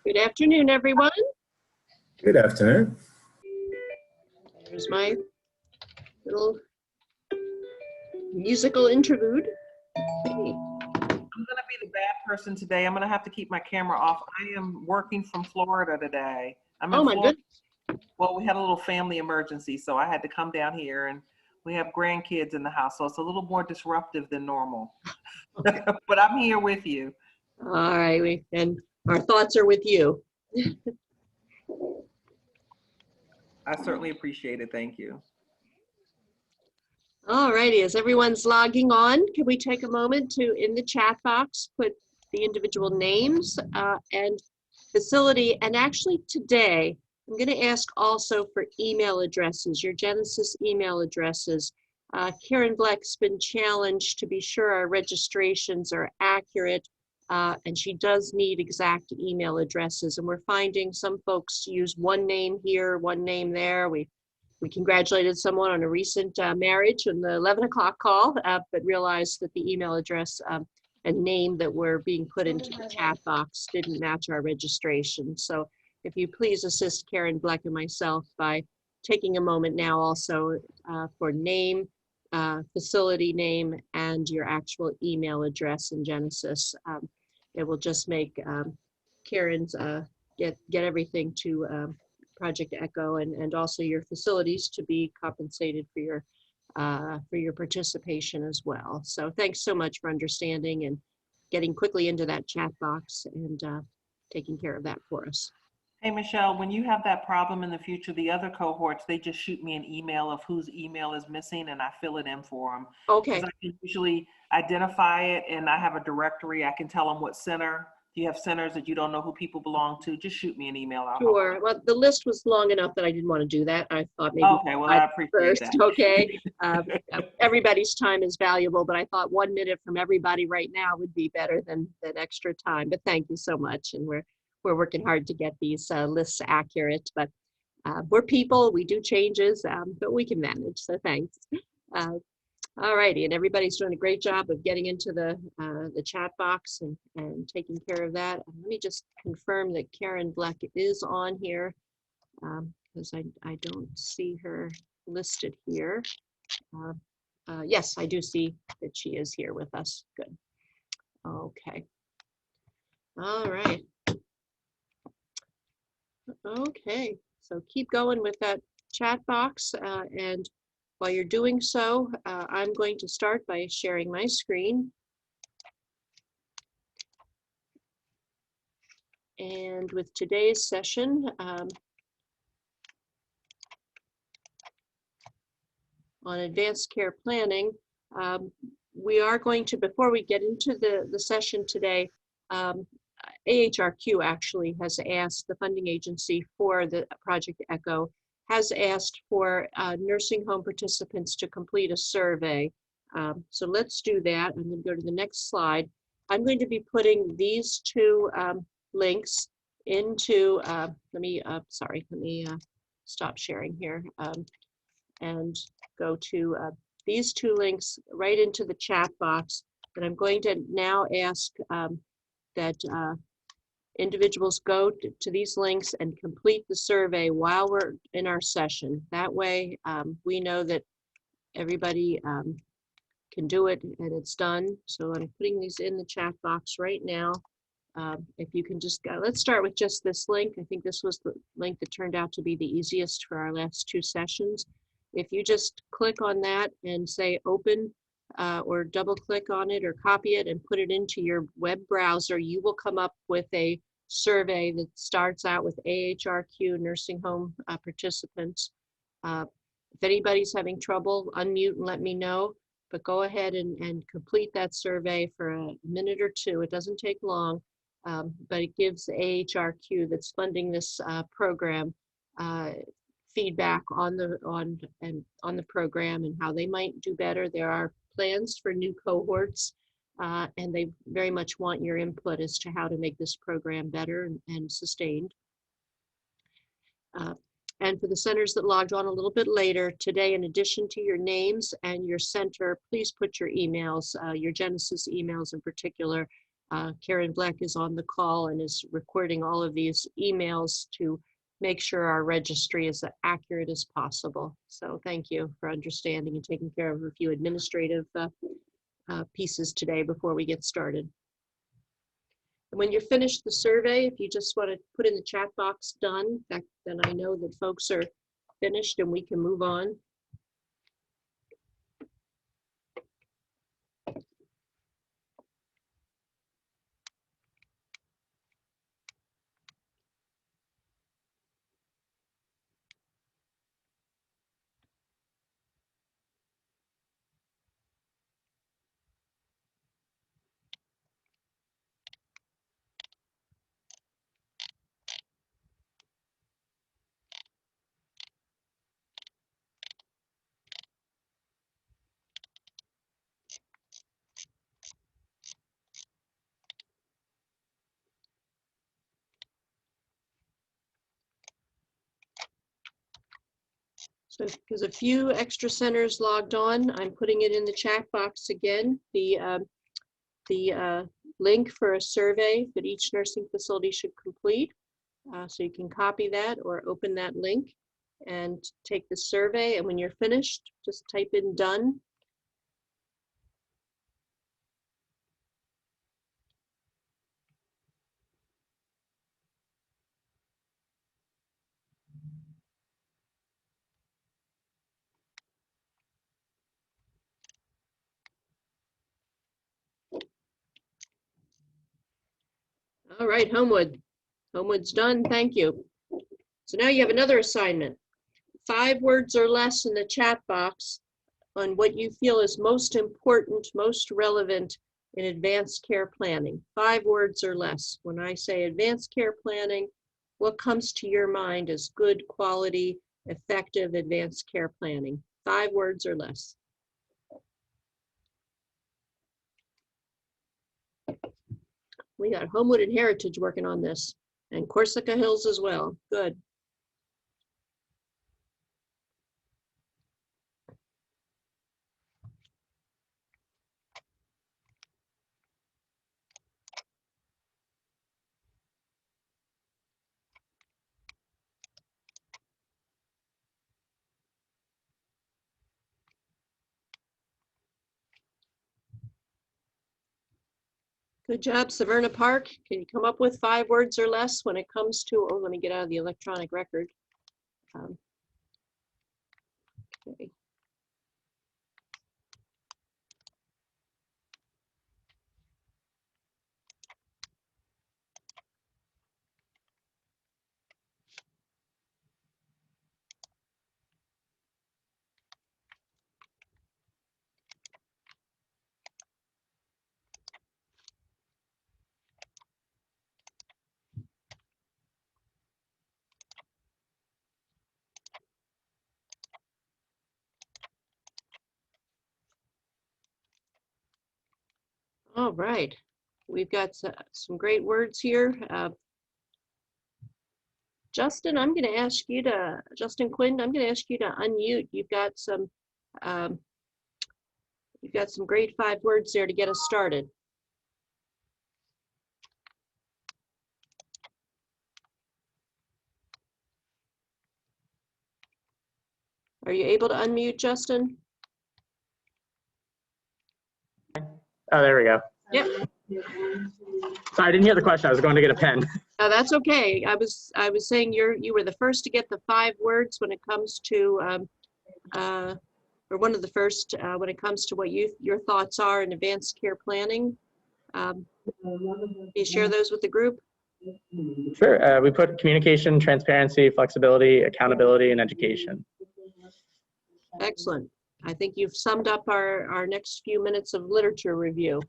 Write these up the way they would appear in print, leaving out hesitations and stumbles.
Good afternoon, everyone. Good afternoon. Here's my little musical interlude. Hey. I'm going to be the bad person today. I'm going to have to keep my camera off. I am working from Florida today. I'm in Oh my Florida. goodness. Well, we had a little family emergency, so I had to come down here, and we have grandkids in the house, so it's a little more disruptive than normal. Okay. But I'm here with you. All right, and our thoughts are with you. I certainly appreciate it. Thank you. All righty, as everyone's logging on, can we take a moment to, in the chat box, put the individual names and facility, and actually today, I'm going to ask also for email addresses, your Genesis email addresses. Karen Black's been challenged to be sure our registrations are accurate, and she does need exact email addresses. And we're finding some folks use one name here, one name there. We congratulated someone on a recent marriage in the 11 o'clock call, but realized that the email address and name that were being put into the chat box didn't match our registration. So if you please assist Karen Black and myself by taking a moment now also for name, facility name, and your actual email address in Genesis. It will just make Karen's get everything to Project Echo and also your facilities to be compensated for your participation as well. So thanks so much for understanding and getting quickly into that chat box and taking care of that for us. Hey, Michelle, when you have that problem in the future, the other cohorts, they just shoot me an email of whose email is missing and I fill it in for them. Okay. I can usually identify it and I have a directory. I can tell them what center. If you have centers that you don't know who people belong to, just shoot me an email. Sure. Well, the list was long enough that I didn't want to do that. I thought maybe. Okay, well, I appreciate that. Okay. Everybody's time is valuable, but I thought 1 minute from everybody right now would be better than extra time. But thank you so much. And we're working hard to get these lists accurate, but we're people, we do changes, but we can manage, so thanks. All righty, and everybody's doing a great job of getting into the chat box and taking care of that. Let me just confirm that Karen Black is on here, because I don't see her listed here. Yes, I do see that she is here with us. Good. Okay. All right. Okay, so keep going with that chat box, and while you're doing so, I'm going to start by sharing my screen. And with today's session, on advanced care planning, we are going to, before we get into the session today, AHRQ actually has asked, the funding agency for the Project Echo has asked for nursing home participants to complete a survey. So let's do that. I'm going to go to the next slide. I'm going to be putting these two links into, let me stop sharing here and go to these two links right into the chat box. And I'm going to now ask that individuals go to these links and complete the survey while we're in our session. That way we know that everybody can do it and it's done. So I'm putting these in the chat box right now. If you can just go, let's start with just this link. I think this was the link that turned out to be the easiest for our last two sessions. If you just click on that and say open, or double click on it or copy it and put it into your web browser, you will come up with a survey that starts out with AHRQ nursing home participants. If anybody's having trouble, unmute and let me know, but go ahead and complete that survey for a minute or two. It doesn't take long, but it gives AHRQ that's funding this program feedback on the program and how they might do better. There are plans for new cohorts, and they very much want your input as to how to make this program better and sustained. And for the centers that logged on a little bit later today, in addition to your names and your center, please put your emails, your Genesis emails in particular, Karen Black is on the call and is recording all of these emails to make sure our registry is as accurate as possible. So thank you for understanding and taking care of a few administrative pieces today before we get started. And when you're finished the survey, if you just want to put in the chat box done, then I know that folks are finished and we can move on. So because a few extra centers logged on, I'm putting it in the chat box again. The link for a survey that each nursing facility should complete. So you can copy that or open that link and take the survey. And when you're finished, just type in done. All right, Homewood. Homewood's done, thank you. So now you have another assignment. 5 words or less in the chat box on what you feel is most important, most relevant in advanced care planning. 5 words or less. When I say advanced care planning, what comes to your mind as good quality, effective advanced care planning? 5 words or less. We got Homewood and Heritage working on this, and Corsica Hills as well. Good. Good job, Severna Park. Can you come up with 5 words or less when it comes to, oh, let me get out of the electronic record. Okay. All right, we've got some great words here. Justin, I'm going to ask you to, Justin Quinn, I'm going to ask you to unmute. You've got some great 5 words there to get us started. Are you able to unmute, Justin? Oh, there we go. Yep. Sorry, I didn't hear the question. I was going to get a pen. Oh, that's okay. I was saying you were the first to get the 5 words when it comes to, or one of the first when it comes to what your thoughts are in advanced care planning. Can you share those with the group? Sure. We put communication, transparency, flexibility, accountability, and education. Excellent. I think you've summed up our next few minutes of literature review.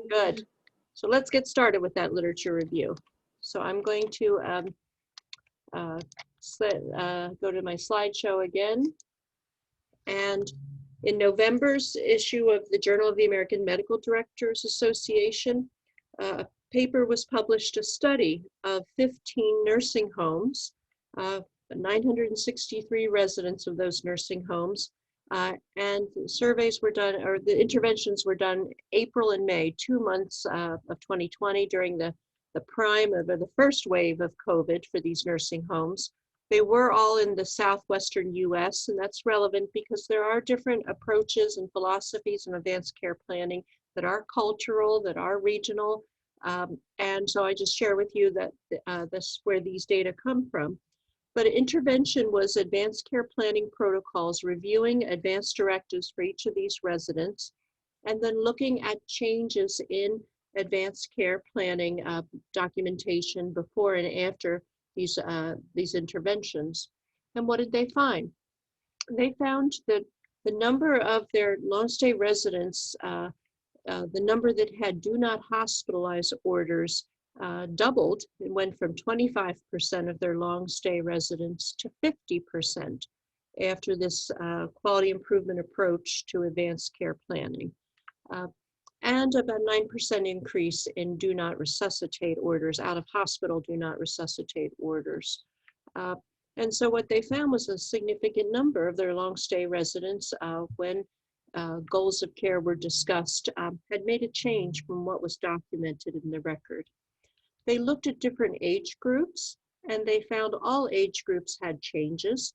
Good. So let's get started with that literature review. So I'm going to go to my slideshow again. And in November's issue of the Journal of the American Medical Directors Association, a paper was published, a study of 15 nursing homes, 963 residents of those nursing homes, And surveys were done, or the interventions were done April and May, 2 months of 2020 during the prime of the first wave of COVID for these nursing homes. They were all in the southwestern US, and that's relevant because there are different approaches and philosophies in advanced care planning that are cultural, that are regional. And so I just share with you that this is where these data come from. But intervention was advanced care planning protocols, reviewing advanced directives for each of these residents, and then looking at changes in advanced care planning documentation before and after these interventions. And what did they find? They found that the number of their long-stay residents, the number that had do not hospitalize orders doubled. It went from 25% of their long-stay residents to 50% after this quality improvement approach to advanced care planning. And about 9% increase in do not resuscitate orders, out of hospital do not resuscitate orders. And so what they found was a significant number of their long-stay residents when goals of care were discussed had made a change from what was documented in the record. They looked at different age groups, and they found all age groups had changes,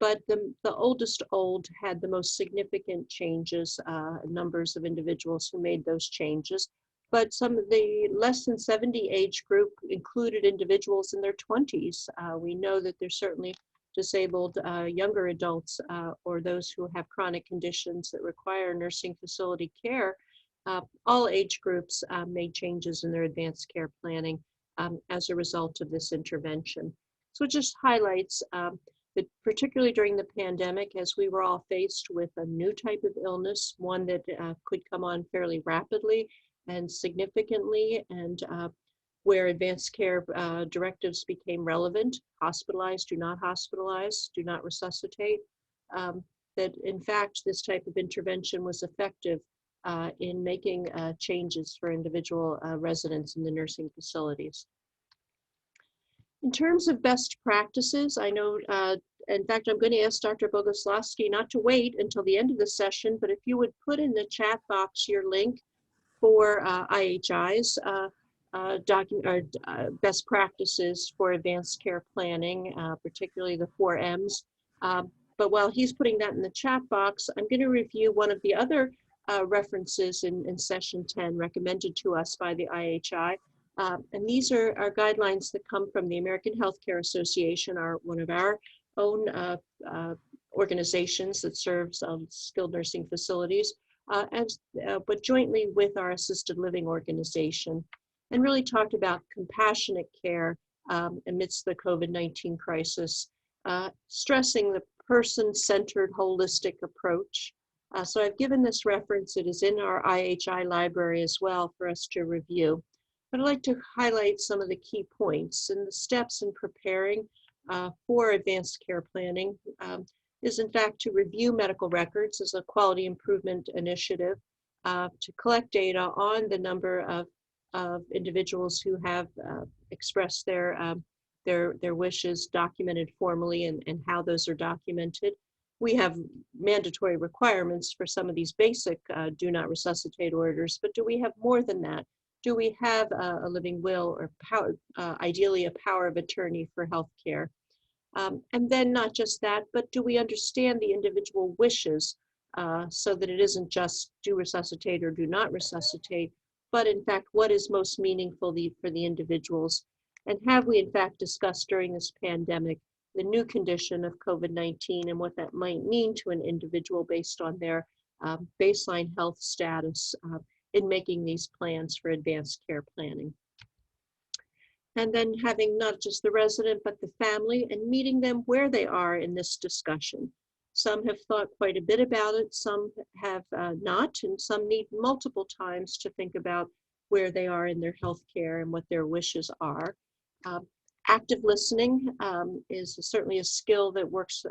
but the oldest old had the most significant changes, numbers of individuals who made those changes. But some of the less than 70 age group included individuals in their 20s. We know that there's certainly disabled younger adults or those who have chronic conditions that require nursing facility care. All age groups made changes in their advanced care planning as a result of this intervention. So it just highlights that particularly during the pandemic, as we were all faced with a new type of illness, one that could come on fairly rapidly and significantly, and where advanced care directives became relevant, hospitalize, do not hospitalize, do not resuscitate, that in fact this type of intervention was effective in making changes for individual residents in the nursing facilities. In terms of best practices, I know, in fact, I'm going to ask Dr. Boguslavsky not to wait until the end of the session, but if you would put in the chat box your link for IHI's best practices for advanced care planning, particularly the 4 M's. But while he's putting that in the chat box, I'm going to review one of the other references in session 10 recommended to us by the IHI. And these are guidelines that come from the American Healthcare Association, one of our own organizations that serves skilled nursing facilities, but jointly with our assisted living organization, and really talked about compassionate care amidst the COVID-19 crisis, stressing the person-centered holistic approach. So I've given this reference. It is in our IHI library as well for us to review. But I'd like to highlight some of the key points. And the steps in preparing for advanced care planning is in fact to review medical records as a quality improvement initiative, to collect data on the number of individuals who have expressed their wishes documented formally and how those are documented. We have mandatory requirements for some of these basic do not resuscitate orders, but do we have more than that? Do we have a living will or power, ideally a power of attorney for healthcare? And then not just that, but do we understand the individual wishes so that it isn't just do resuscitate or do not resuscitate, but in fact, what is most meaningful for the individuals? And have we in fact discussed during this pandemic the new condition of COVID-19 and what that might mean to an individual based on their baseline health status in making these plans for advanced care planning? And then having not just the resident, but the family and meeting them where they are in this discussion. Some have thought quite a bit about it, some have not, and some need multiple times to think about where they are in their health care and what their wishes are. Active listening is certainly a skill that works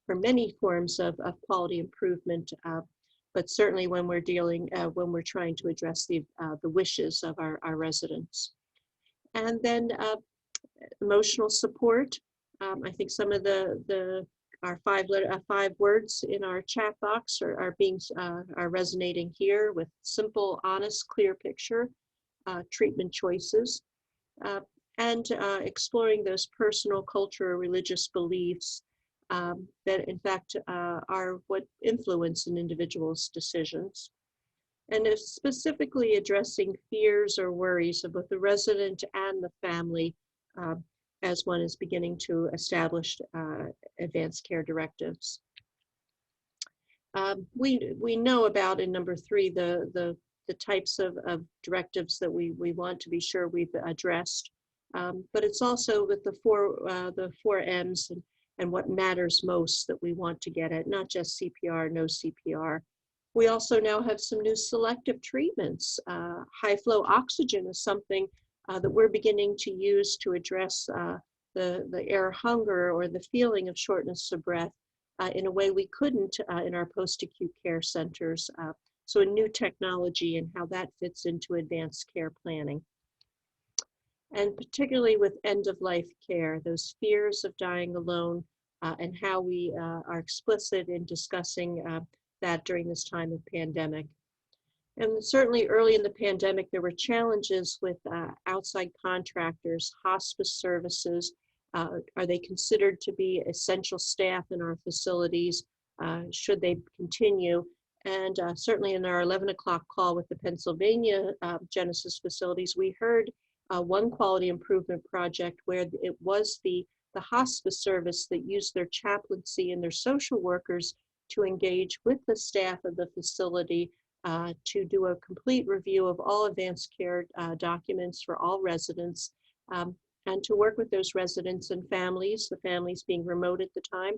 for many forms of quality improvement, but certainly when we're when we're trying to address the wishes of our residents. And then emotional support. I think some of the our five words in our chat box are resonating here with simple, honest, clear picture, treatment choices, uh, and exploring those personal, cultural, religious beliefs that in fact are what influence an individual's decisions. And it's specifically addressing fears or worries of both the resident and the family as one is beginning to establish advanced care directives. We know about in number 3 the types of directives that we want to be sure we've addressed, but it's also with the four M's and what matters most that we want to get at, not just CPR, no CPR. We also now have some new selective treatments. High flow oxygen is something that we're beginning to use to address the air hunger or the feeling of shortness of breath in a way we couldn't in our post-acute care centers. So a new technology and how that fits into advanced care planning. And particularly with end-of-life care, those fears of dying alone and how we are explicit in discussing that during this time of pandemic. And certainly early in the pandemic, there were challenges with outside contractors, hospice services. Are they considered to be essential staff in our facilities? Should they continue? And certainly in our 11 o'clock call with the Pennsylvania Genesis facilities, we heard one quality improvement project where it was the hospice service that used their chaplaincy and their social workers to engage with the staff of the facility to do a complete review of all advanced care documents for all residents, and to work with those residents and families, the families being remote at the time,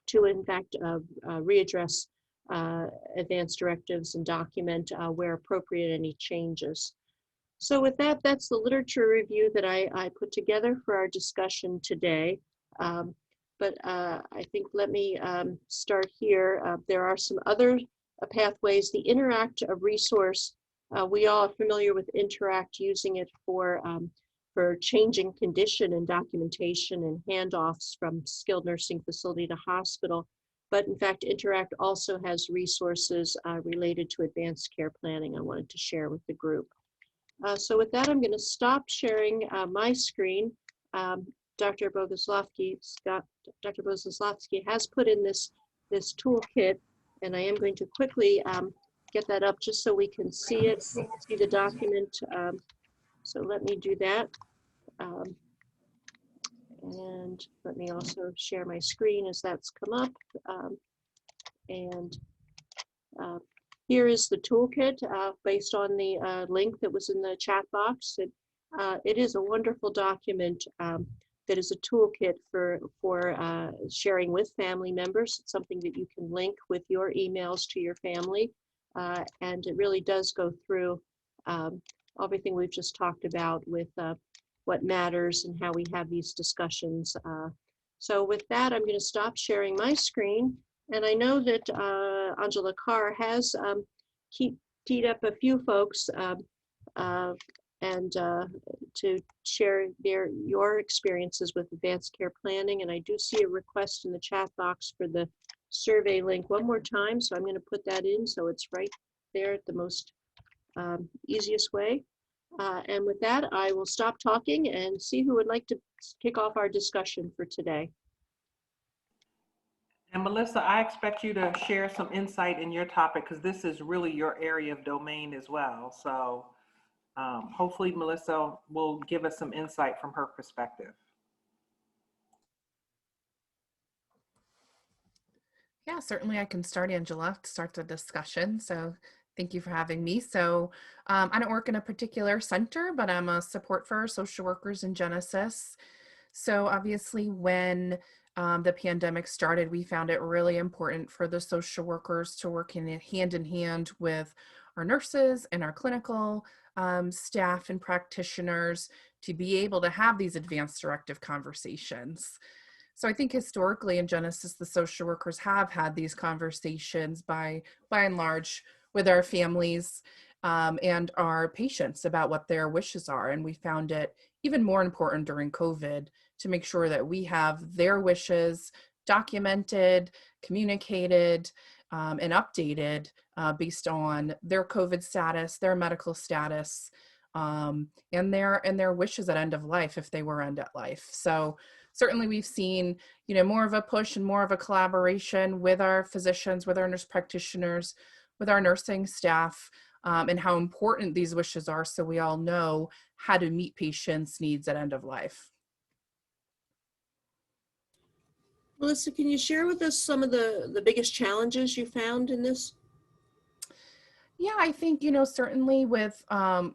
to in fact readdress advanced directives and document where appropriate any changes. So with that, that's the literature review that I put together for our discussion today. But I think let me start here. There are some other pathways. The Interact resource, we all are familiar with Interact, using it for changing condition and documentation and handoffs from skilled nursing facility to hospital. But in fact, Interact also has resources related to advanced care planning I wanted to share with the group. So with that, I'm going to stop sharing my screen. Dr. Boguslavsky has put in this toolkit, and I am going to quickly get that up just so we can see it, see the document. So let me do that. And let me also share my screen as that's come up. Here is the toolkit based on the link that was in the chat box. It is a wonderful document that is a toolkit for sharing with family members. It's something that you can link with your emails to your family. And it really does go through everything we've just talked about with what matters and how we have these discussions. So with that, I'm going to stop sharing my screen. And I know that Angela Carr has teed up a few folks to share your experiences with advanced care planning. And I do see a request in the chat box for the survey link one more time. So I'm going to put that in so it's right there at the most easiest way. And with that, I will stop talking and see who would like to kick off our discussion for today. And Melissa, I expect you to share some insight in your topic because this is really your area of domain as well. So hopefully Melissa will give us some insight from her perspective. Yeah, certainly I can start, Angela, to start the discussion. So thank you for having me. So I don't work in a particular center, but I'm a support for social workers in Genesis. So obviously when the pandemic started, we found it really important for the social workers to work in hand with our nurses and our clinical staff and practitioners to be able to have these advanced directive conversations. So I think historically in Genesis, the social workers have had these conversations by and large with our families and our patients about what their wishes are. And we found it even more important during COVID to make sure that we have their wishes documented, communicated, and updated based on their COVID status, their medical status, and their wishes at end of life if they were end of life. So certainly we've seen, more of a push and more of a collaboration with our physicians, with our nurse practitioners, with our nursing staff, and how important these wishes are, so we all know how to meet patients' needs at end of life. Melissa, can you share with us some of the biggest challenges you found in this? Yeah, I think, certainly with, no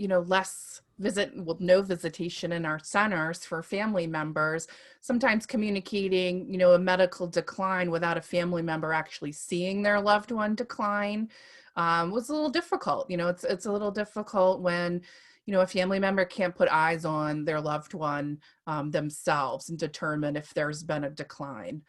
visitation in our centers for family members, sometimes communicating, a medical decline without a family member actually seeing their loved one decline was a little difficult. It's a little difficult when, a family member can't put eyes on their loved one themselves and determine if there's been a decline.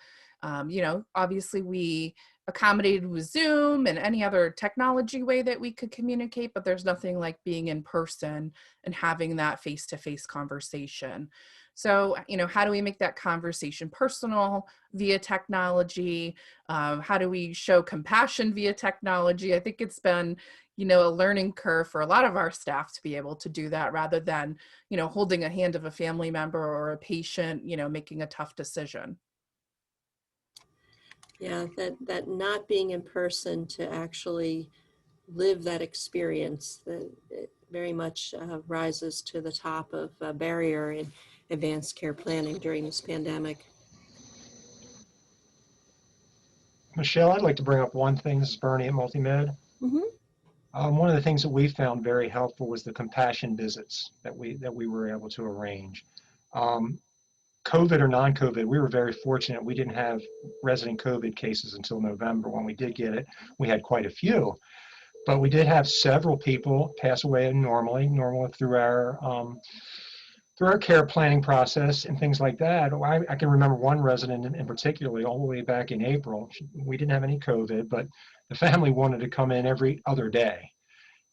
Obviously we accommodated with Zoom and any other technology way that we could communicate, but there's nothing like being in person and having that face-to-face conversation. So, how do we make that conversation personal via technology? How do we show compassion via technology? I think it's been, a learning curve for a lot of our staff to be able to do that rather than, holding a hand of a family member or a patient, making a tough decision. Yeah, that not being in person to actually live that experience, that it very much rises to the top of a barrier in advanced care planning during this pandemic. Michelle, I'd like to bring up one thing. This is Bernie at Multimed. Mm-hmm. One of the things that we found very helpful was the compassion visits that we were able to arrange. COVID or non-COVID, we were very fortunate. We didn't have resident COVID cases until November. When we did get it, we had quite a few. But we did have several people pass away normally through our care planning process and things like that. I can remember one resident in particular, all the way back in April. We didn't have any COVID, but the family wanted to come in every other day.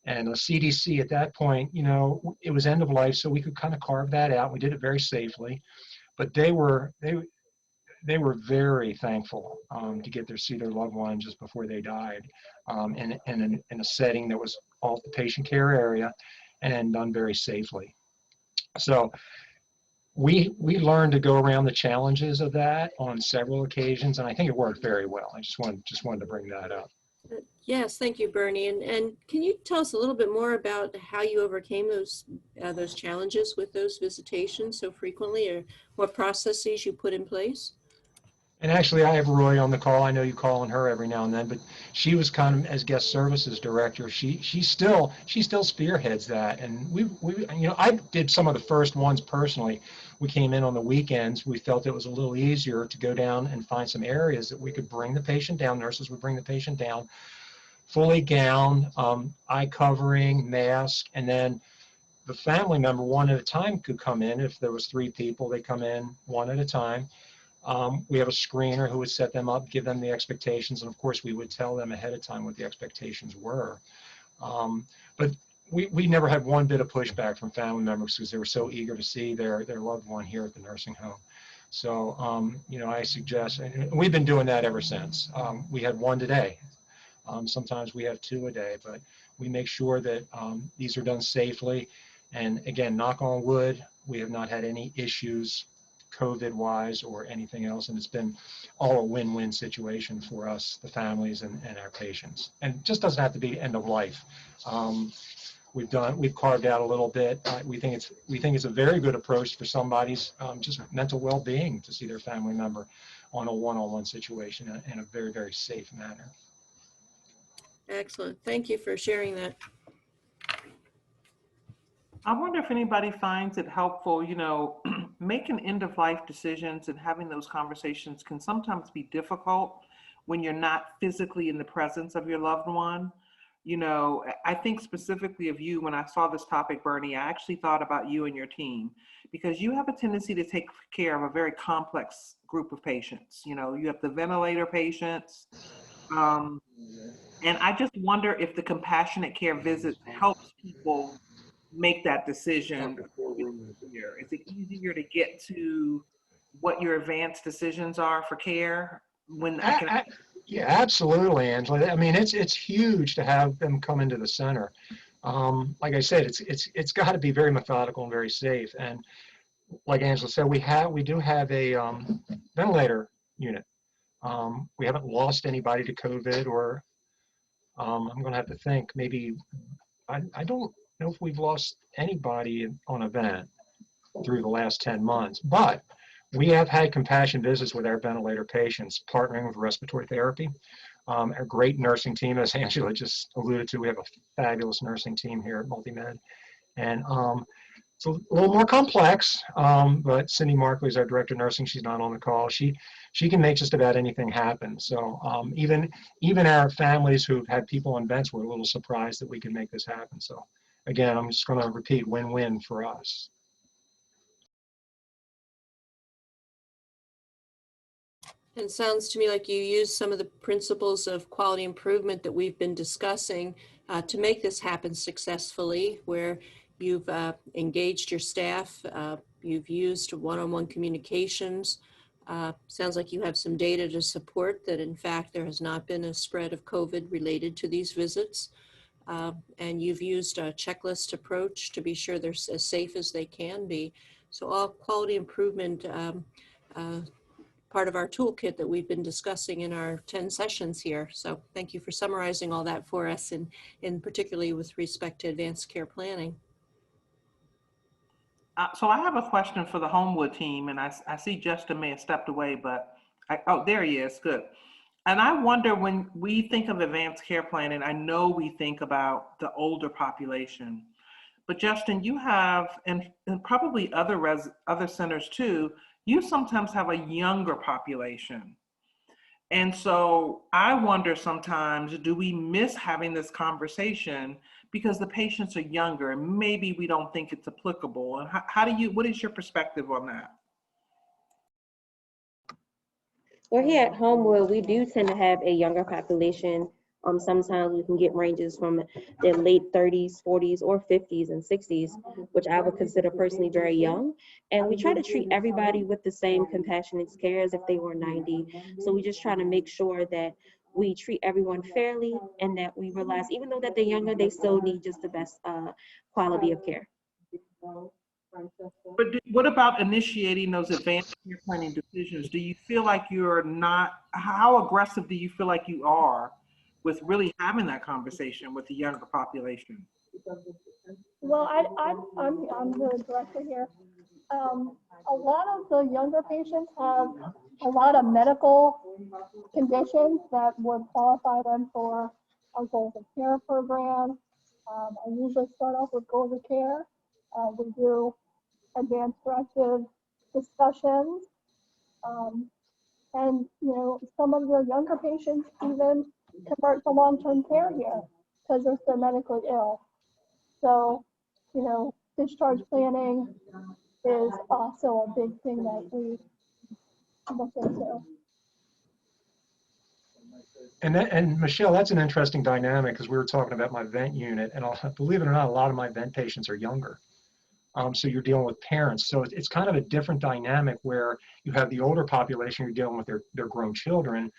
And the CDC at that point, it was end of life, so we could kind of carve that out. We did it very safely, but they were very thankful to get to see their loved one just before they died, in a setting that was off the patient care area and done very safely. So we learned to go around the challenges of that on several occasions, and I think it worked very well. I just wanted to bring that up. Yes, thank you, Bernie. And can you tell us a little bit more about how you overcame those challenges with those visitations so frequently, or what processes you put in place? And actually, I have Roy on the call. I know you call on her every now and then, but she was kind of as guest services director. She still spearheads that. And we I did some of the first ones personally. We came in on the weekends. We felt it was a little easier to go down and find some areas that we could bring the patient down. Nurses would bring the patient down, fully gowned, eye covering, mask, and then the family member one at a time could come in. If there was 3 people, they come in one at a time. We have a screener who would set them up, give them the expectations, and of course we would tell them ahead of time what the expectations were. But we never had one bit of pushback from family members because they were so eager to see their loved one here at the nursing home. So, I suggest, and we've been doing that ever since. We had one today. Sometimes we have 2 a day, but we make sure that these are done safely. And again, knock on wood, we have not had any issues COVID-wise or anything else, and it's been all a win-win situation for us, the families and our patients. And it just doesn't have to be end of life. We've carved out a little bit. We think it's a very good approach for somebody's just mental well-being to see their family member on a one-on-one situation in a very, very safe manner. Excellent. Thank you for sharing that. I wonder if anybody finds it helpful, making end-of-life decisions and having those conversations can sometimes be difficult when you're not physically in the presence of your loved one. I think specifically of you when I saw this topic, Bernie. I actually thought about you and your team because you have a tendency to take care of a very complex group of patients. You have the ventilator patients. And I just wonder if the compassionate care visit helps people make that decision before we get here. Is it easier to get to what your advanced decisions are for care when I can. Yeah, absolutely, Angela. I mean, it's huge to have them come into the center. Like I said, it's got to be very methodical and very safe. And like Angela said, we do have a ventilator unit. We haven't lost anybody to COVID, or I'm going to have to think. Maybe I don't know if we've lost anybody on a vent through the last 10 months, but we have had compassion visits with our ventilator patients, partnering with respiratory therapy. A great nursing team, as Angela just alluded to. We have a fabulous nursing team here at Multimed. And it's a little more complex, but Cindy Markley is our director of nursing. She's not on the call. She can make just about anything happen. So even our families who've had people on vents were a little surprised that we could make this happen. So again, I'm just going to repeat, win-win for us. It sounds to me like you use some of the principles of quality improvement that we've been discussing to make this happen successfully, where you've engaged your staff, you've used one-on-one communications. Sounds like you have some data to support that, in fact, there has not been a spread of COVID related to these visits. And you've used a checklist approach to be sure they're as safe as they can be. So all quality improvement part of our toolkit that we've been discussing in our 10 sessions here. So thank you for summarizing all that for us, and particularly with respect to advanced care planning. So I have a question for the Homewood team, and I see Justin may have stepped away, but oh, there he is, good. And I wonder, when we think of advanced care planning, I know we think about the older population, but Justin, you have, and probably other centers too, you sometimes have a younger population. And so I wonder sometimes, do we miss having this conversation because the patients are younger and maybe we don't think it's applicable? And what is your perspective on that? Well, here at Homewood, we do tend to have a younger population. Sometimes we can get ranges from their late 30s, 40s, or 50s and 60s, which I would consider personally very young. And we try to treat everybody with the same compassionate care as if they were 90. So we just try to make sure that we treat everyone fairly, and that we realize, even though that they're younger, they still need just the best quality of care. But what about initiating those advanced care planning decisions? Do you feel like you're not, how aggressive do you feel like you are with really having that conversation with the younger population? Well, I'm the director here. A lot of the younger patients have a lot of medical conditions that would qualify them for our goals of care program. I usually start off with goals of care. We do advanced directive discussions. And, you know, some of the younger patients even convert to long-term care here because they're so medically ill. So, you know, discharge planning is also a big thing that we look into. And Michelle, that's an interesting dynamic, because we were talking about my vent unit, and believe it or not, a lot of my vent patients are younger. So you're dealing with parents. So it's kind of a different dynamic where you have the older population, you're dealing with their grown children.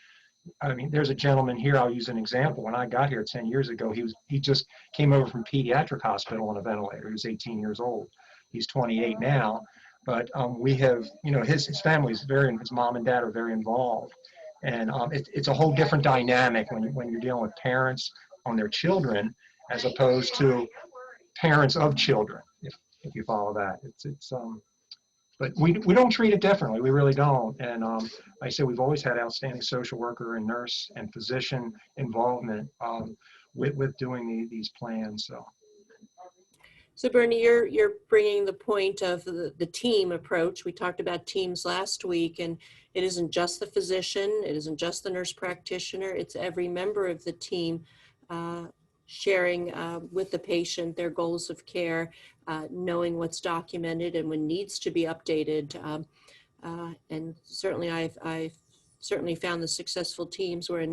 I mean, there's a gentleman here, I'll use an example. When I got here 10 years ago, he just came over from pediatric hospital on a ventilator. He was 18 years old. He's 28 now. But we have, you know, his family is his mom and dad are very involved. And it's a whole different dynamic when you're dealing with parents on their children, as opposed to parents of children, if you follow that. But we don't treat it differently. We really don't. And like I said, we've always had outstanding social worker and nurse and physician involvement with doing these plans. So Bernie, you're bringing the point of the team approach. We talked about teams last week, and it isn't just the physician, it isn't just the nurse practitioner, it's every member of the team sharing with the patient their goals of care, knowing what's documented and when needs to be updated. And certainly I've certainly found the successful teams where a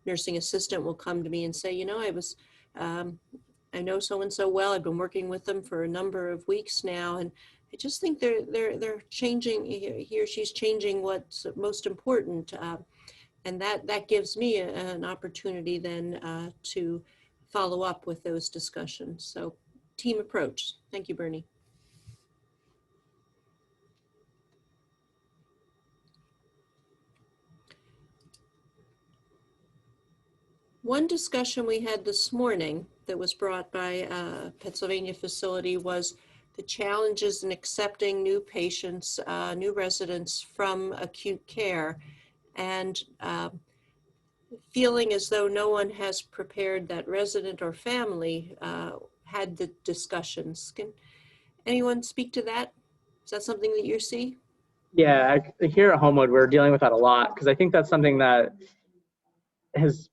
nursing assistant will come to me and say, you know, I know so-and-so well, I've been working with them for a number of weeks now, and I just think they're changing, he or she's changing what's most important. And that gives me an opportunity then to follow up with those discussions. So team approach. Thank you, Bernie. One discussion we had this morning that was brought by a Pennsylvania facility was the challenges in accepting new patients, new residents from acute care, and feeling as though no one has prepared that resident or family had the discussions. Can anyone speak to that? Is that something that you see? Yeah, here at Homewood, we're dealing with that a lot because I think that's something that has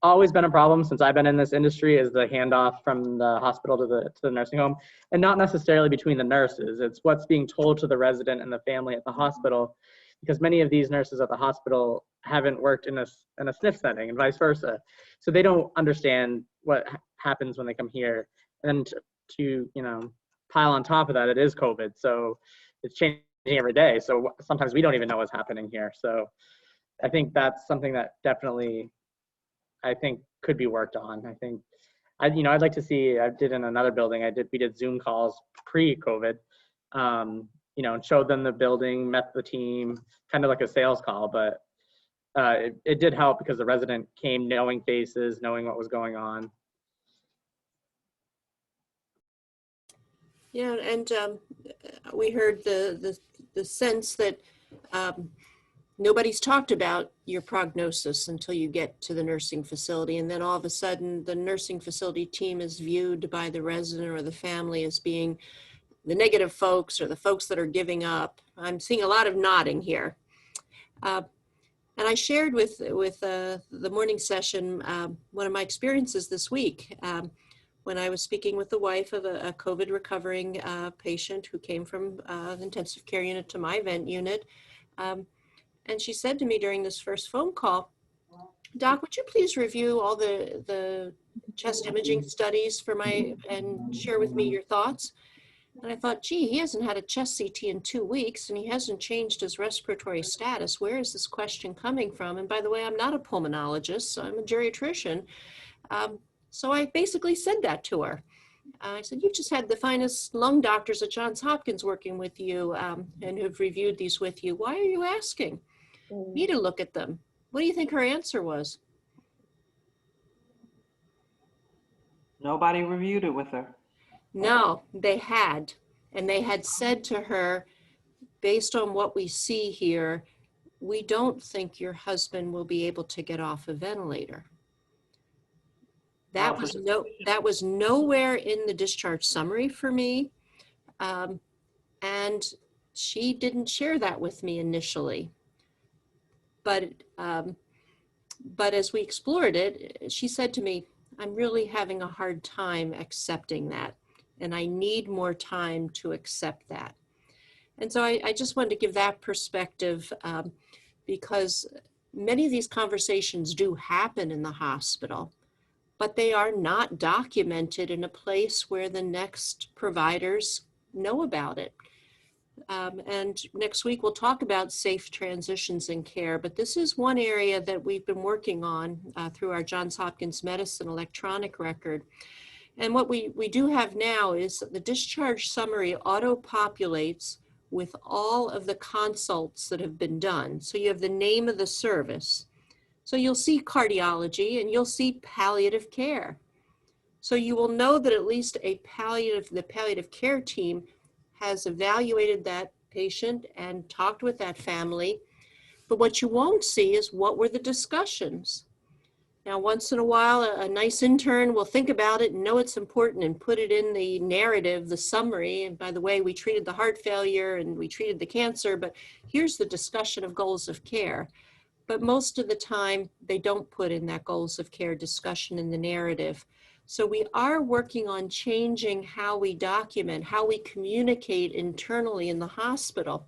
always been a problem since I've been in this industry, is the handoff from the hospital to the nursing home, and not necessarily between the nurses. It's what's being told to the resident and the family at the hospital, because many of these nurses at the hospital haven't worked in a SNF setting and vice versa. So they don't understand what happens when they come here. And to pile on top of that, it is COVID. So it's changing every day. So sometimes we don't even know what's happening here. So I think that's something that definitely could be worked on. I think I'd like to see, I did in another building, we did Zoom calls pre-COVID, and showed them the building, met the team, kind of like a sales call, but it did help because the resident came knowing faces, knowing what was going on. Yeah, and we heard the sense that nobody's talked about your prognosis until you get to the nursing facility. And then all of a sudden, the nursing facility team is viewed by the resident or the family as being the negative folks or the folks that are giving up. I'm seeing a lot of nodding here. And I shared with the morning session one of my experiences this week when I was speaking with the wife of a COVID recovering patient who came from the intensive care unit to my vent unit. And she said to me during this first phone call, "Doc, would you please review all the chest imaging studies and share with me your thoughts?" And I thought, gee, he hasn't had a chest CT in 2 weeks and he hasn't changed his respiratory status. Where is this question coming from? And by the way, I'm not a pulmonologist, so I'm a geriatrician. So I basically said that to her. I said, "You've just had the finest lung doctors at Johns Hopkins working with you and who've reviewed these with you. Why are you asking me to look at them?" What do you think her answer was? Nobody reviewed it with her. No, they had. And they had said to her, based on what we see here, we don't think your husband will be able to get off a ventilator. That was nowhere in the discharge summary for me. And she didn't share that with me initially. But as we explored it, she said to me, "I'm really having a hard time accepting that. And I need more time to accept that." And so I just wanted to give that perspective because many of these conversations do happen in the hospital, but they are not documented in a place where the next providers know about it. And next week we'll talk about safe transitions in care, but this is one area that we've been working on through our Johns Hopkins Medicine electronic record. And what we do have now is the discharge summary auto-populates with all of the consults that have been done. So you have the name of the service. So you'll see cardiology and you'll see palliative care. So you will know that at least the palliative care team has evaluated that patient and talked with that family. But what you won't see is what were the discussions. Now, once in a while, a nice intern will think about it and know it's important and put it in the narrative, the summary. And by the way, we treated the heart failure and we treated the cancer, but here's the discussion of goals of care. But most of the time, they don't put in that goals of care discussion in the narrative. So we are working on changing how we document, how we communicate internally in the hospital.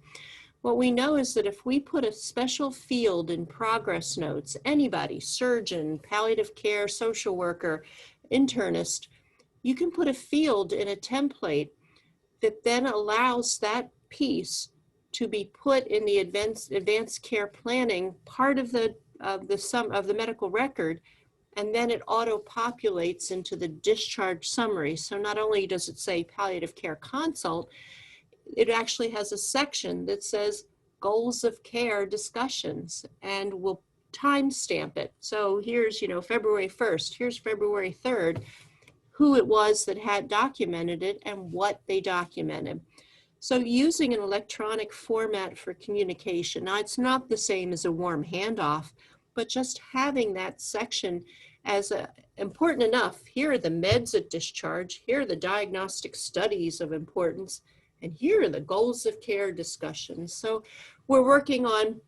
What we know is that if we put a special field in progress notes, anybody, surgeon, palliative care, social worker, internist, you can put a field in a template that then allows that piece to be put in the advanced care planning part of the medical record, and then it auto-populates into the discharge summary. So not only does it say palliative care consult, it actually has a section that says goals of care discussions, and will timestamp it. So here's, February 1st, here's February 3rd, who it was that had documented it and what they documented. So using an electronic format for communication, now it's not the same as a warm handoff, but just having that section as important enough. Here are the meds at discharge, here are the diagnostic studies of importance, and here are the goals of care discussions. So we're working on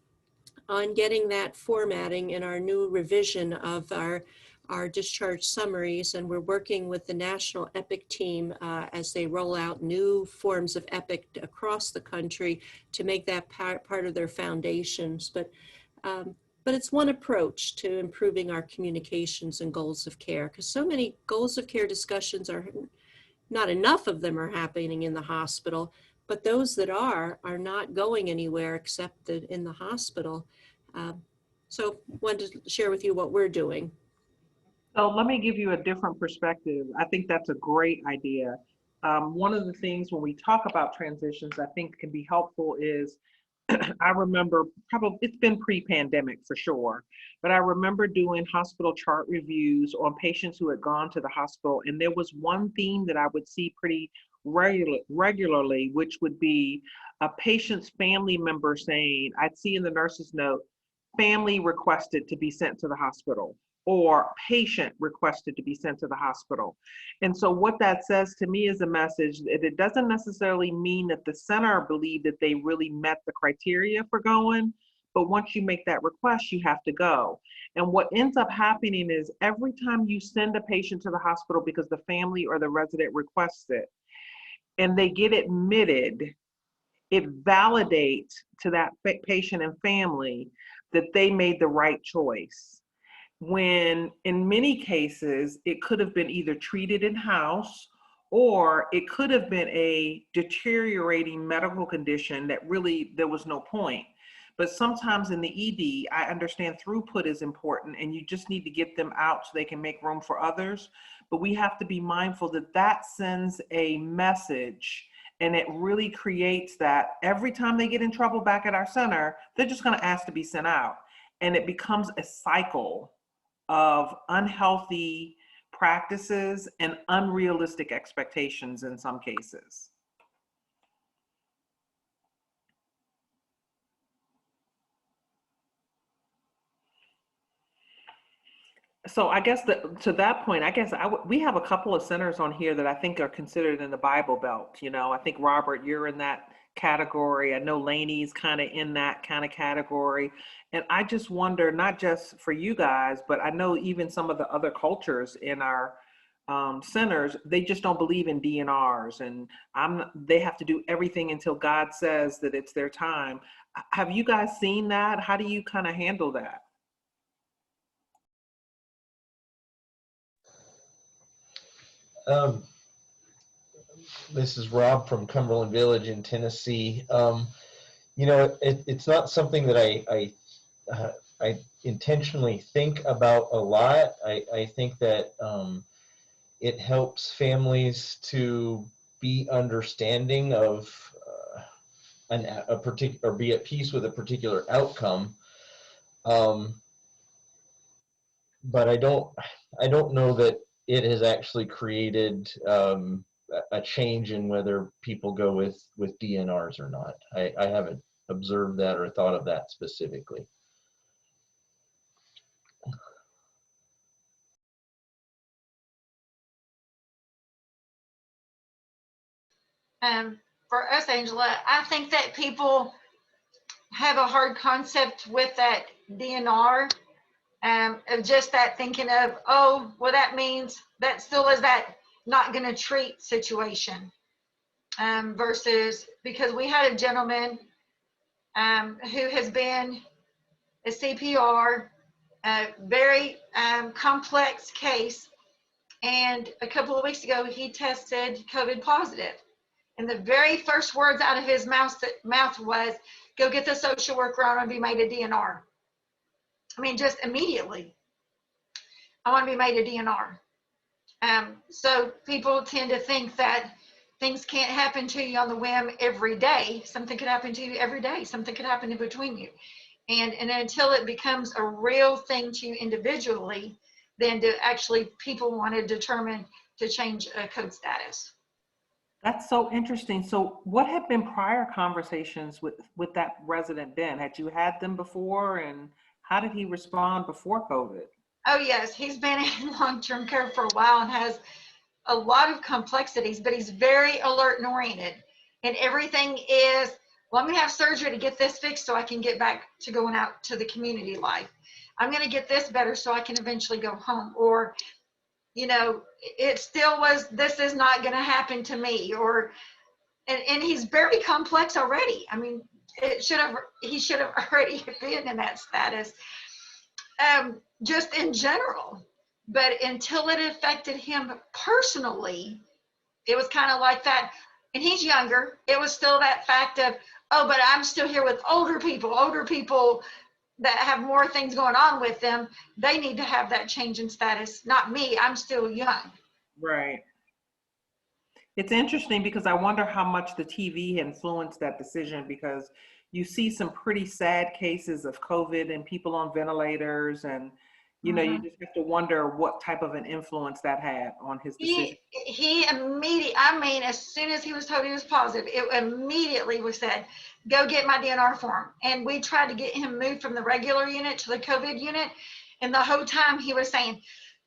getting that formatting in our new revision of our discharge summaries, and we're working with the National EPIC team as they roll out new forms of EPIC across the country to make that part of their foundations. But it's one approach to improving our communications and goals of care, because so many goals of care discussions are not enough of them are happening in the hospital, but those that are not going anywhere except in the hospital. So wanted to share with you what we're doing. So let me give you a different perspective. I think that's a great idea. One of the things when we talk about transitions, I think can be helpful is, I remember probably, it's been pre-pandemic for sure, but I remember doing hospital chart reviews on patients who had gone to the hospital. And there was one theme that I would see pretty regularly, which would be a patient's family member saying, I'd see in the nurse's note, family requested to be sent to the hospital, or patient requested to be sent to the hospital. And so what that says to me is a message that it doesn't necessarily mean that the center believed that they really met the criteria for going, but once you make that request, you have to go. And what ends up happening is every time you send a patient to the hospital because the family or the resident requests it, and they get admitted, it validates to that patient and family that they made the right choice. When in many cases, it could have been either treated in-house, or it could have been a deteriorating medical condition that really there was no point. But sometimes in the ED, I understand throughput is important and you just need to get them out so they can make room for others. But we have to be mindful that that sends a message, and it really creates that every time they get in trouble back at our center, they're just going to ask to be sent out. And it becomes a cycle of unhealthy practices and unrealistic expectations in some cases. So I guess to that point, I guess we have a couple of centers on here that I think are considered in the Bible Belt. I think, Robert, you're in that category. I know Laney's kind of in that kind of category. And I just wonder, not just for you guys, but I know even some of the other cultures in our centers, they just don't believe in DNRs, and they have to do everything until God says that it's their time. Have you guys seen that? How do you kind of handle that? This is Rob from Cumberland Village in Tennessee. It's not something that I intentionally think about a lot. I think that it helps families to be understanding of a particular, or be at peace with a particular outcome. But I don't know that it has actually created a change in whether people go with DNRs or not. I haven't observed that or thought of that specifically. For us, Angela, I think that people have a hard concept with that DNR, of just that thinking of, oh, well, that means that still is that not going to treat situation, versus, because we had a gentleman who has been a CPR, a very complex case, and a couple of weeks ago he tested COVID positive. And the very first words out of his mouth was, go get the social worker, I want to be made a DNR. I mean, just immediately, I want to be made a DNR. So people tend to think that things can't happen to you on the whim every day. Something could happen to you every day. Something could happen in between you. And until it becomes a real thing to you individually, then actually people want to determine to change a code status. That's so interesting. So what had been prior conversations with that resident been? Had you had them before, and how did he respond before COVID? Oh yes, he's been in long-term care for a while and has a lot of complexities, but he's very alert and oriented. And everything is, well, I'm gonna have surgery to get this fixed so I can get back to going out to the community life. I'm gonna get this better so I can eventually go home. Or, you know, it still was, this is not gonna happen to me. Or, and he's very complex already. I mean, he should have already been in that status, just in general. But until it affected him personally, it was kind of like that. And he's younger. It was still that fact of, oh, but I'm still here with older people that have more things going on with them. They need to have that change in status, not me. I'm still young. Right. It's interesting because I wonder how much the TV influenced that decision, because you see some pretty sad cases of COVID and people on ventilators, and you know, you just have to wonder what type of an influence that had on his decision. He immediately, I mean, as soon as he was told he was positive, it immediately was said, go get my DNR form. And we tried to get him moved from the regular unit to the COVID unit. And the whole time he was saying,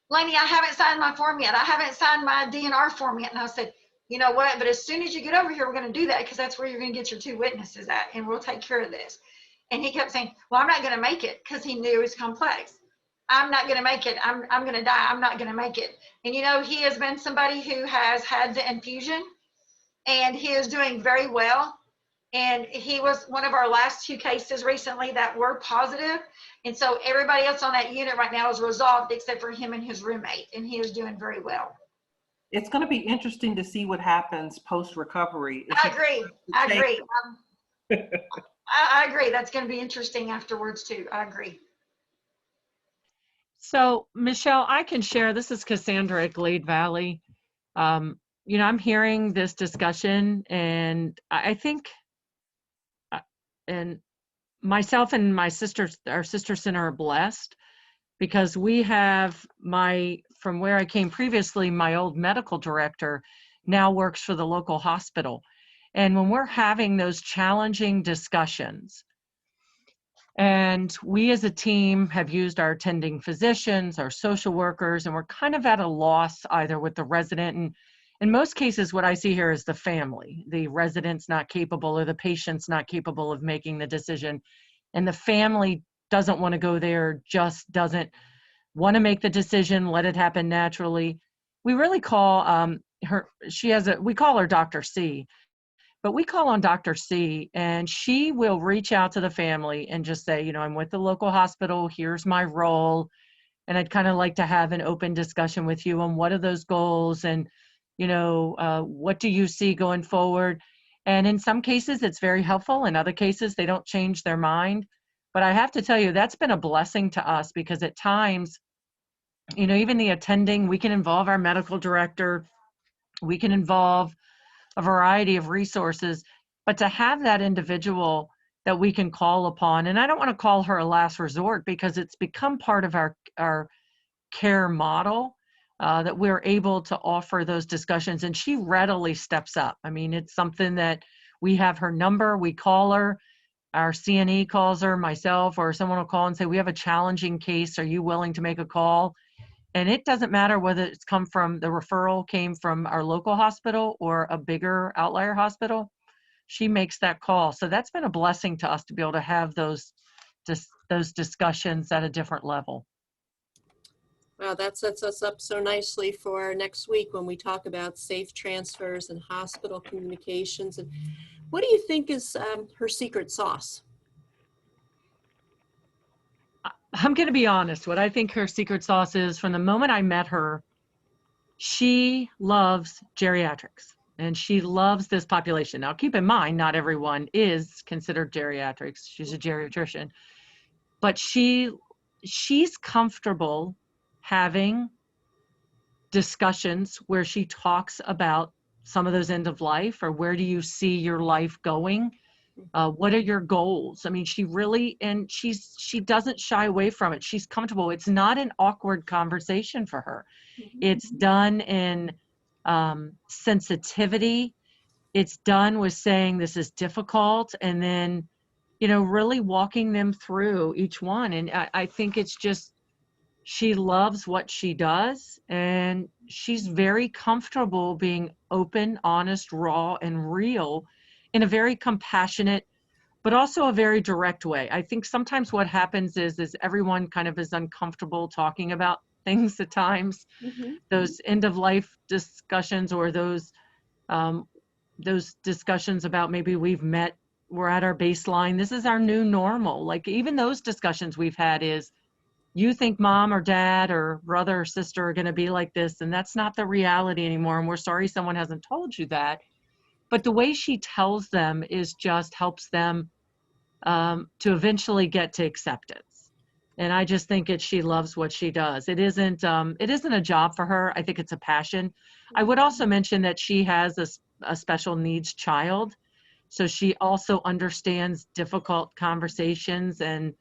Lainey, I haven't signed my form yet. I haven't signed my DNR form yet. And I said, you know what, but as soon as you get over here, we're going to do that, because that's where you're going to get your 2 witnesses at, and we'll take care of this. And he kept saying, well, I'm not going to make it, because he knew it was complex. I'm not going to make it. I'm going to die. I'm not going to make it. And, you know, he has been somebody who has had the infusion, and he is doing very well. And he was one of our last 2 cases recently that were positive. And so everybody else on that unit right now is resolved except for him and his roommate, and he is doing very well. It's going to be interesting to see what happens post-recovery. I agree. I agree. I agree. That's going to be interesting afterwards too. I agree. So Michelle, I can share, this is Cassandra at Glade Valley. You know, I'm hearing this discussion, and I think, and myself and my sisters, our sister center, are blessed because we have from where I came previously, my old medical director now works for the local hospital. And when we're having those challenging discussions, and we as a team have used our attending physicians, our social workers, and we're kind of at a loss either with the resident, and in most cases what I see here is the family. The resident's not capable, or the patient's not capable of making the decision, and the family doesn't want to go there, just doesn't want to make the decision, let it happen naturally. We really call her, we call her Dr. C. But we call on Dr. C, and she will reach out to the family and just say, you know, I'm with the local hospital, here's my role, and I'd kind of like to have an open discussion with you on what are those goals, and, you know, what do you see going forward? And in some cases, it's very helpful. In other cases, they don't change their mind. But I have to tell you, that's been a blessing to us, because at times, you know, even the attending, we can involve our medical director, we can involve a variety of resources, but to have that individual that we can call upon, and I don't want to call her a last resort, because it's become part of our care model, that we're able to offer those discussions, and she readily steps up. I mean, it's something that we have her number, we call her, our CNE calls her, myself, or someone will call and say, we have a challenging case, are you willing to make a call? And it doesn't matter whether it's come from, the referral came from our local hospital or a bigger outlier hospital, she makes that call. So that's been a blessing to us to be able to have those discussions at a different level. Well, that sets us up so nicely for next week when we talk about safe transfers and hospital communications. And what do you think is her secret sauce? I'm going to be honest. What I think her secret sauce is, from the moment I met her, she loves geriatrics. and she loves this population. Now, keep in mind, not everyone is considered geriatrics. She's a geriatrician, but she's comfortable having discussions where she talks about some of those end of life, or where do you see your life going? What are your goals? I mean, she really, and she doesn't shy away from it. She's comfortable. It's not an awkward conversation for her. It's done in sensitivity. It's done with saying this is difficult, and then, you know, really walking them through each one. And I think it's just, she loves what she does, and she's very comfortable being open, honest, raw, and real in a very compassionate, but also a very direct way. I think sometimes what happens is everyone kind of is uncomfortable talking about things at times. Those end of life discussions, or those discussions about maybe we're at our baseline. This is our new normal. Like, even those discussions we've had is, you think mom or dad or brother or sister are going to be like this, and that's not the reality anymore. And we're sorry someone hasn't told you that. But the way she tells them is just helps them to eventually get to acceptance. And I just think she loves what she does. It isn't a job for her. I think it's a passion. I would also mention that she has a special needs child. So she also understands difficult conversations and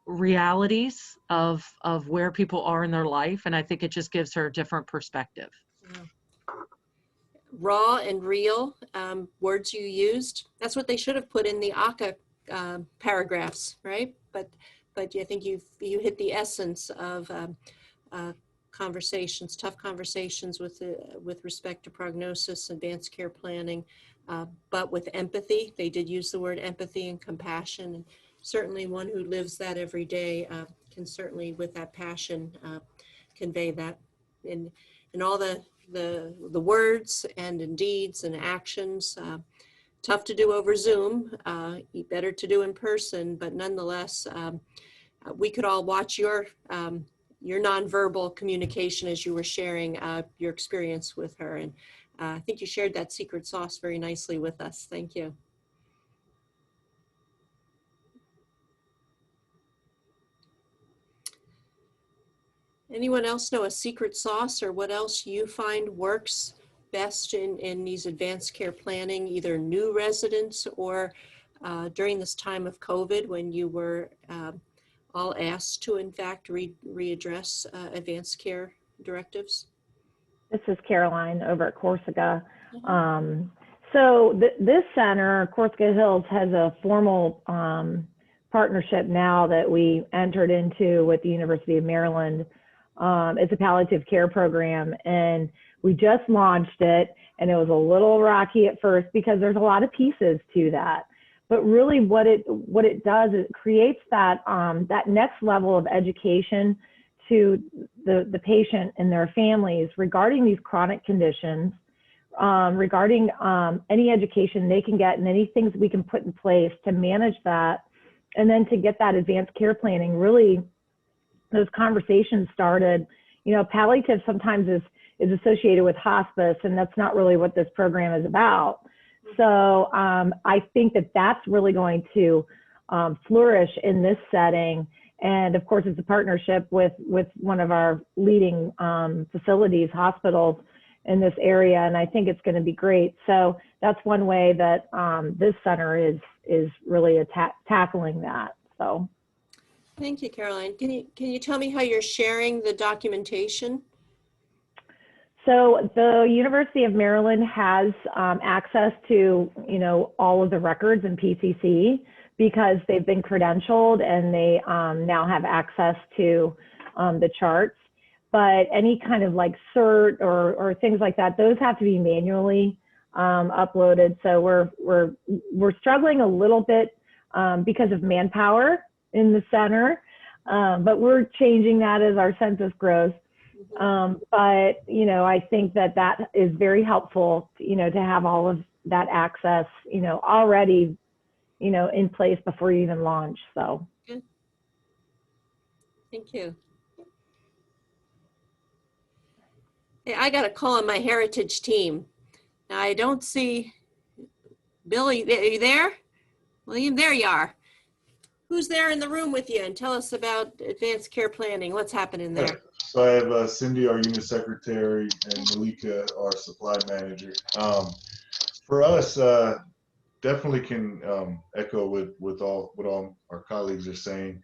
realities of where people are in their life. And I think it just gives her a different perspective. Raw and real, words you used. That's what they should have put in the ACA paragraphs, right? But I think you hit the essence of conversations, tough conversations with respect to prognosis, advanced care planning, but with empathy. They did use the word empathy and compassion, and certainly one who lives that every day can certainly, with that passion, convey that in all the words and in deeds and actions. Tough to do over Zoom, better to do in person, but nonetheless, we could all watch your nonverbal communication as you were sharing your experience with her. And I think you shared that secret sauce very nicely with us. Thank you. Anyone else know a secret sauce, or what else you find works best in these advanced care planning, either new residents or during this time of COVID, when you were all asked to, in fact, readdress advanced care directives? This is Caroline over at Corsica. So this center, Corsica Hills, has a formal partnership now that we entered into with the University of Maryland. It's a palliative care program, and we just launched it, and it was a little rocky at first because there's a lot of pieces to that. But really what it does is it creates that, that next level of education to the patient and their families regarding these chronic conditions, regarding any education they can get and any things we can put in place to manage that, and then to get that advanced care planning. Really, those conversations started. You know, palliative sometimes is associated with hospice, and that's not really what this program is about. So I think that that's really going to flourish in this setting. And of course, it's a partnership with one of our leading facilities, hospitals in this area, and I think it's going to be great. So that's one way that this center is really tackling that. So. Thank you, Caroline. Can you tell me how you're sharing the documentation? So the University of Maryland has access to, you know, all of the records in PCC because they've been credentialed, and they now have access to the charts. But any kind of like cert or things like that, those have to be manually uploaded. So we're struggling a little bit because of manpower in the center, but we're changing that as our census grows. But, you know, I think that is very helpful, you know, to have all of that access, you know, already, you know, in place before you even launch. So. Good. Thank you. Hey, I got a call on my heritage team. I don't see Billy. Are you there? William, there you are. Who's there in the room with you? And tell us about advanced care planning. What's happening there? So I have Cindy, our unit secretary, and Malika, our supply manager. For us, definitely can echo what all our colleagues are saying.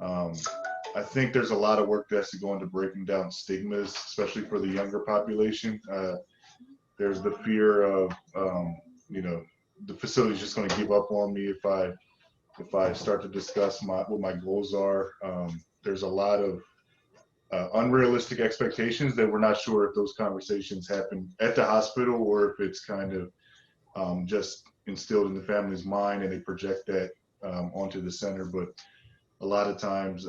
I think there's a lot of work that has to go into breaking down stigmas, especially for the younger population. There's the fear of, the facility's just going to give up on me if I start to discuss what my goals are. There's a lot of unrealistic expectations that we're not sure if those conversations happen at the hospital or if it's kind of just instilled in the family's mind and they project that onto the center. But a lot of times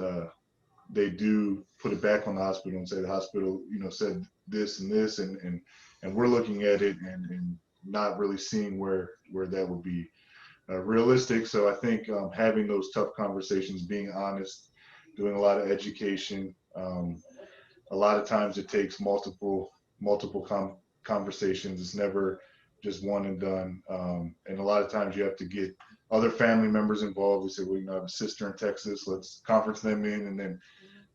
they do put it back on the hospital and say the hospital, said this and this, and we're looking at it and not really seeing where that would be realistic. So I think having those tough conversations, being honest, doing a lot of education. A lot of times it takes multiple conversations. It's never just one and done. And a lot of times you have to get other family members involved. We say, well, I have a sister in Texas, let's conference them in. And then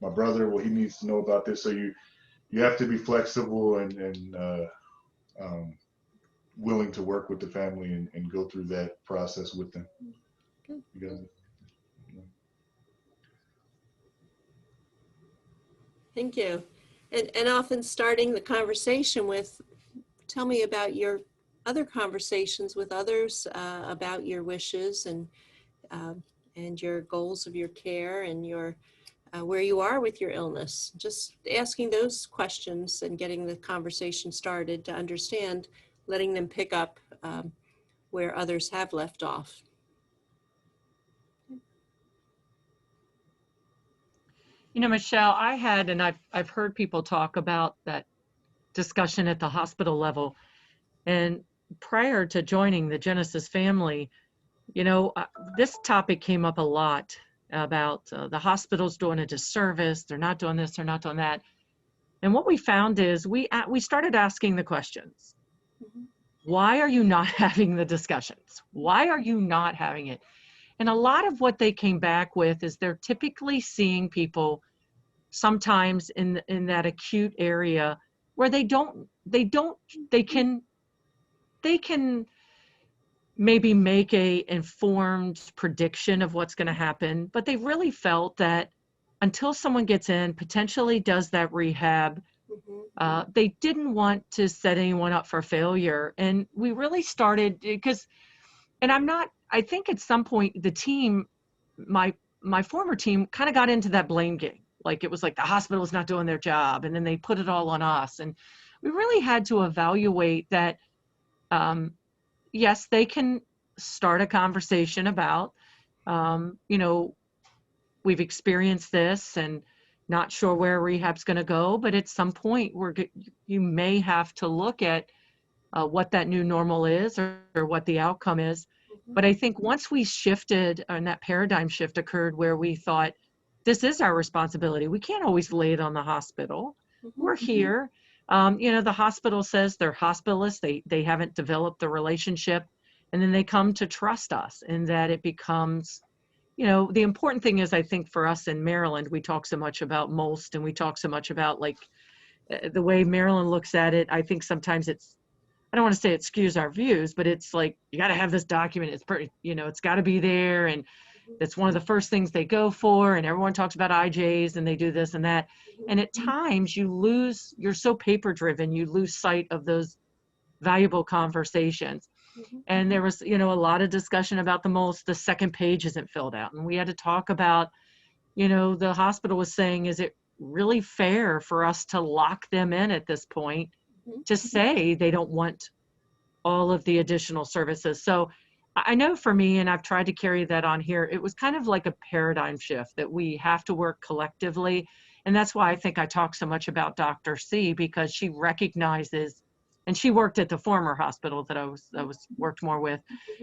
my brother, well, he needs to know about this. So you have to be flexible and willing to work with the family and go through that process with them. Thank you. And often starting the conversation with, tell me about your other conversations with others about your wishes and your goals of your care and your where you are with your illness. Just asking those questions and getting the conversation started to understand, letting them pick up where others have left off. Michelle, I had, and I've heard people talk about that discussion at the hospital level. And prior to joining the Genesis family, this topic came up a lot about the hospitals doing a disservice. They're not doing this, they're not doing that. And what we found is we started asking the questions. Why are you not having the discussions? Why are you not having it? And a lot of what they came back with is they're typically seeing people sometimes in that acute area where they can maybe make a informed prediction of what's going to happen, but they really felt that until someone gets in, potentially does that rehab, they didn't want to set anyone up for failure. And we really started I think at some point the team, my former team kind of got into that blame game. Like it was like the hospital's not doing their job, and then they put it all on us. And we really had to evaluate that, yes, they can start a conversation about, we've experienced this and not sure where rehab's going to go, but at some point you may have to look at what that new normal is or what the outcome is. But I think once we shifted and that paradigm shift occurred where we thought, this is our responsibility. We can't always lay it on the hospital. We're here. The hospital says they're hospitalists. They haven't developed the relationship. And then they come to trust us, and that it becomes, the important thing is, I think for us in Maryland, we talk so much about MOLST, and we talk so much about the way Maryland looks at it. I think sometimes I don't want to say it skews our views, but it's like, you got to have this document. It's got to be there. And that's one of the first things they go for. And everyone talks about IJs and they do this and that. And at times you're so paper driven, you lose sight of those valuable conversations. And there was, a lot of discussion about the second page isn't filled out. And we had to talk about, the hospital was saying, is it really fair for us to lock them in at this point to say they don't want all of the additional services? So I know for me, and I've tried to carry that on here, it was kind of like a paradigm shift that we have to work collectively. And that's why I think I talk so much about Dr. C, because she recognizes, and she worked at the former hospital that I worked more with,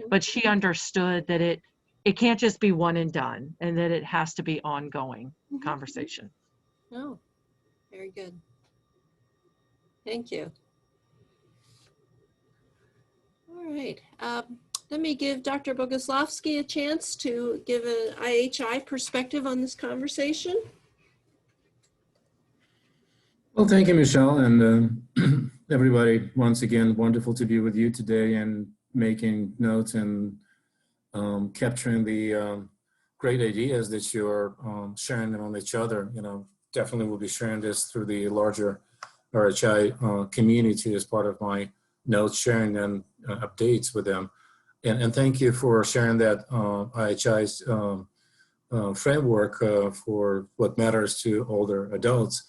but she understood that it can't just be one and done, and that it has to be ongoing conversation. Oh, very good. Thank you. All right. Let me give Dr. Boguslavsky a chance to give an IHI perspective on this conversation. Well, thank you, Michelle, and everybody. Once again, wonderful to be with you today and making notes and capturing the great ideas that you're sharing on each other. You know, definitely will be sharing this through the larger RHI community as part of my notes sharing and updates with them. And thank you for sharing that IHI's framework for what matters to older adults.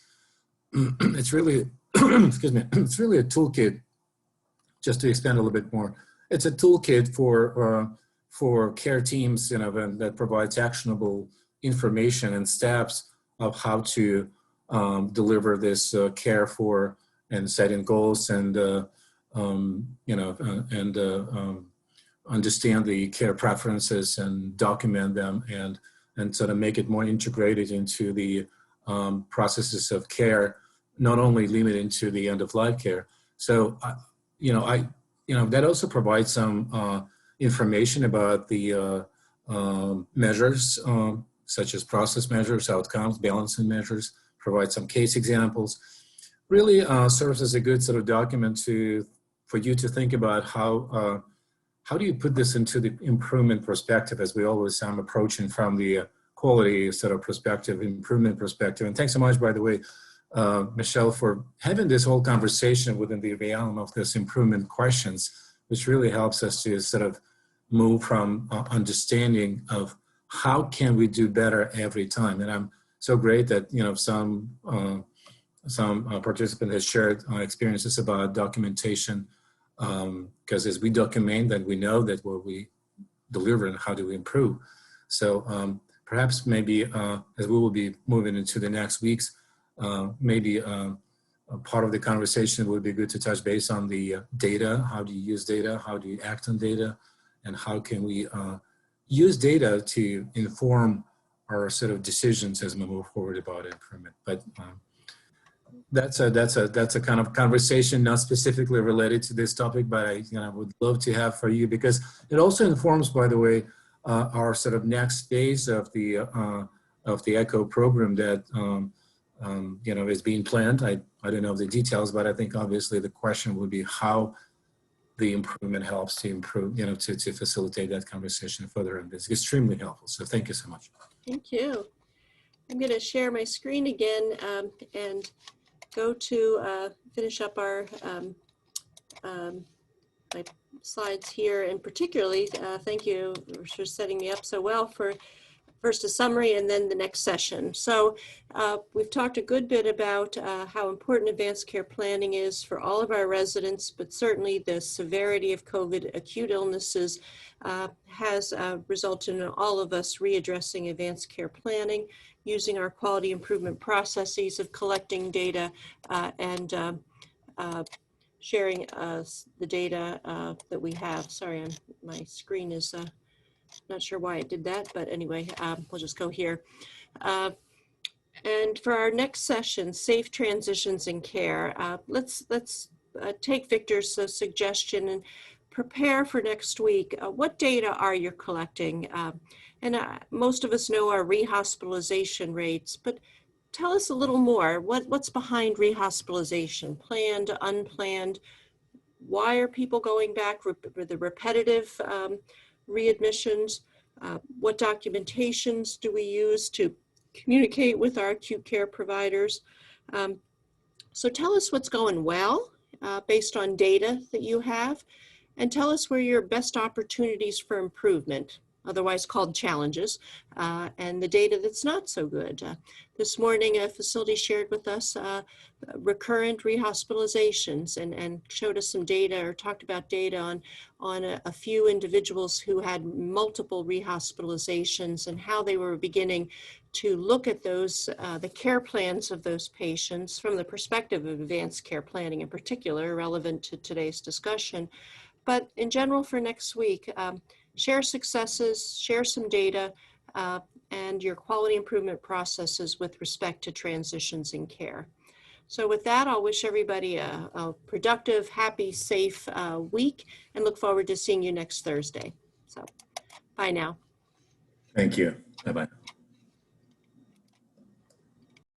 It's really, excuse me, it's really a toolkit, just to expand a little bit more. It's a toolkit for care teams, you know, that provides actionable information and steps of how to deliver this care for and setting goals and, you know, and understand the care preferences and document them and sort of make it more integrated into the processes of care, not only limited to the end of life care. So, you know, that also provides some information about the measures, such as process measures, outcomes, balancing measures, provide some case examples. Really serves as a good sort of document for you to think about how do you put this into the improvement perspective, as we always approaching from the quality sort of perspective, improvement perspective. And thanks so much, by the way, Michelle, for having this whole conversation within the realm of this improvement questions, which really helps us to sort of move from understanding of how can we do better every time. And I'm so great that, you know, some participant has shared experiences about documentation, because as we document, then we know that what we deliver and how do we improve. So perhaps maybe as we will be moving into the next weeks, maybe a part of the conversation would be good to touch base on the data. How do you use data? How do you act on data? And how can we use data to inform our sort of decisions as we move forward about improvement? But that's a kind of conversation not specifically related to this topic, but I would love to have for you, because it also informs, by the way, our sort of next phase of the ECHO program that is being planned. I don't know the details, but I think obviously the question would be how the improvement helps to improve, to facilitate that conversation further, and it's extremely helpful. So thank you so much. Thank you. I'm going to share my screen again and go to finish up our my slides here, and particularly thank you for setting me up so well for first a summary and then the next session. So we've talked a good bit about how important advanced care planning is for all of our residents, but certainly the severity of COVID acute illnesses has resulted in all of us readdressing advanced care planning, using our quality improvement processes of collecting data and sharing the data that we have. Sorry, my screen is not sure why it did that, but anyway, we'll just go here. And for our next session, Safe Transitions in Care, let's take Victor's suggestion and prepare for next week. What data are you collecting? And most of us know our rehospitalization rates, but tell us a little more. What's behind rehospitalization? Planned, unplanned? Why are people going back? The repetitive readmissions? What documentations do we use to communicate with our acute care providers? So tell us what's going well based on data that you have, and tell us where your best opportunities for improvement, otherwise called challenges, and the data that's not so good. This morning, a facility shared with us recurrent rehospitalizations and showed us some data, or talked about data on a few individuals who had multiple rehospitalizations and how they were beginning to look at those, the care plans of those patients from the perspective of advanced care planning in particular, relevant to today's discussion. But in general for next week, share successes, share some data, and your quality improvement processes with respect to transitions in care. So with that, I'll wish everybody a productive, happy, safe week and look forward to seeing you next Thursday. So bye now. Thank you. Bye-bye.